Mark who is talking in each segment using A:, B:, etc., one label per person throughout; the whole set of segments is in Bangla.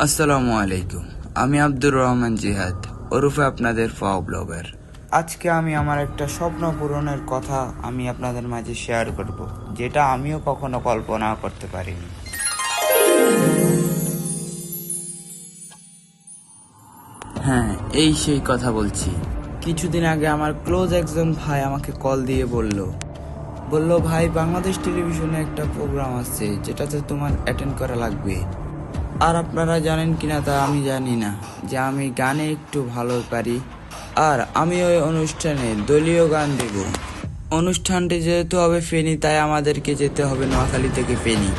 A: আসসালামু আলাইকুম, আমি আব্দুর রহমান জিহাদ ওরফে আপনাদের ফাও ব্লগার। আজকে আমি আমার একটা স্বপ্ন পূরণের কথা আমি আপনাদের মাঝে শেয়ার করব, যেটা আমিও কখনো কল্পনা করতে পারিনি। হ্যাঁ, এই সেই কথা বলছি। কিছুদিন আগে আমার ক্লোজ একজন ভাই আমাকে কল দিয়ে বলল ভাই, বাংলাদেশ টেলিভিশনে একটা প্রোগ্রাম আছে যেটাতে তোমার অ্যাটেন্ড করা লাগবে। আর আপনারা জানেন কিনা তা আমি জানি না, যে আমি গানে একটু ভালো পারি, আর আমি ওই অনুষ্ঠানে দলীয় গান দেব। অনুষ্ঠানটি যেহেতু হবে ফেনী, তাই আমাদেরকে যেতে হবে নোয়াখালী থেকে ফেনী।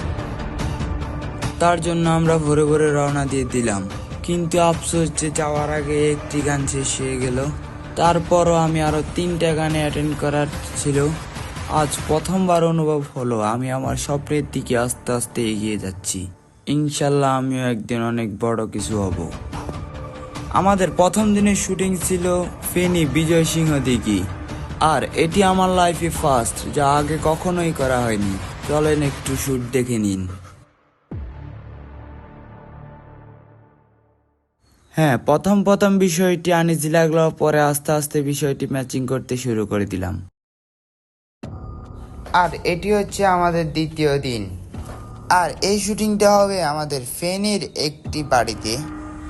A: তার জন্য আমরা ভোরে ভোরে রওনা দিয়ে দিলাম, কিন্তু আফসোস যে যাওয়ার আগে একটি গান শেষ হয়ে গেল। তারপরও আমি আরো 3টা গানে অ্যাটেন্ড করার ছিল। আজ প্রথমবার অনুভব হলো আমি আমার স্বপ্নের দিকে আস্তে আস্তে এগিয়ে যাচ্ছি। ইনশাল্লাহ আমিও একদিন অনেক বড় কিছু হব। আমাদের প্রথম দিনের শুটিং ছিল ফেনী বিজয় সিংহ দিঘি, আর এটি আমার লাইফে ফার্স্ট, যা আগে কখনোই করা হয়নি। চলেন একটু শুট দেখে নিন। হ্যাঁ, প্রথম বিষয়টি আনইজি লাগলো, পরে আস্তে আস্তে বিষয়টি ম্যাচিং করতে শুরু করে দিলাম। আর এটি হচ্ছে আমাদের দ্বিতীয় দিন, আর এই শুটিংটা হবে আমাদের ফেনীর একটি বাড়িতে।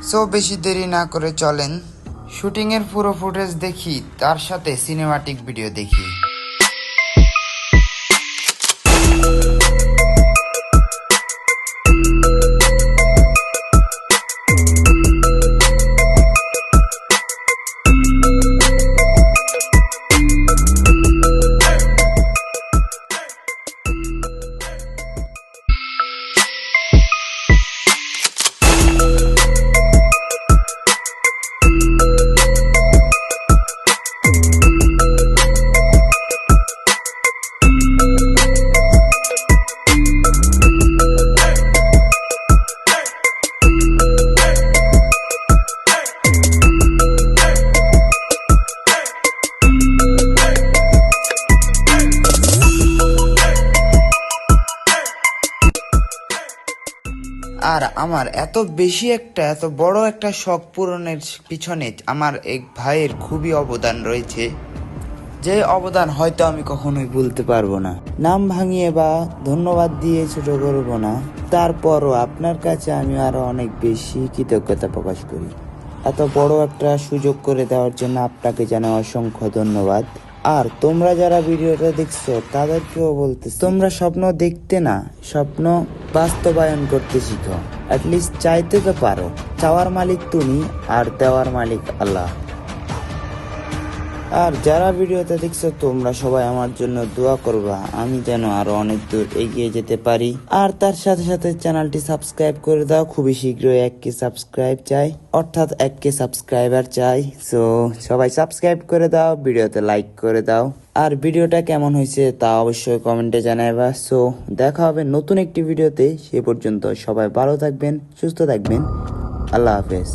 A: সো বেশি দেরি না করে চলেন শুটিংয়ের পুরো ফুটেজ দেখি, তার সাথে সিনেমাটিক ভিডিও দেখি। আর আমার এত বড় একটা শখ পূরণের পিছনে আমার এক ভাইয়ের খুবই অবদান রয়েছে, যে অবদান হয়তো আমি কখনোই ভুলতে পারবো না। নাম ভাঙিয়ে বা ধন্যবাদ দিয়ে ছোট করবো না, তারপরও আপনার কাছে আমি আরো অনেক বেশি কৃতজ্ঞতা প্রকাশ করি। এত বড় একটা সুযোগ করে দেওয়ার জন্য আপনাকে জানাই অসংখ্য ধন্যবাদ। আর তোমরা যারা ভিডিওটা দেখছো তাদেরকেও বলতেছি, তোমরা স্বপ্ন দেখতে না, স্বপ্ন বাস্তবায়ন করতে শিখো। অ্যাটলিস্ট চাইতে তো পারো। চাওয়ার মালিক তুমি, আর দেওয়ার মালিক আল্লাহ। আর যারা ভিডিওতে দেখছো তোমরা সবাই আমার জন্য দোয়া করবা, আমি যেন আরো অনেক দূর এগিয়ে যেতে পারি। আর তার সাথে সাথে চ্যানেলটি সাবস্ক্রাইব করে দাও। খুবই শীঘ্রই 1K সাবস্ক্রাইব চাই, অর্থাৎ 1K সাবস্ক্রাইবার চাই। সো সবাই সাবস্ক্রাইব করে দাও, ভিডিওতে লাইক করে দাও। আর ভিডিওটা কেমন হয়েছে তা অবশ্যই কমেন্টে জানাইবা। সো দেখা হবে নতুন একটি ভিডিওতে। সে পর্যন্ত সবাই ভালো থাকবেন, সুস্থ থাকবেন। আল্লাহ হাফেজ।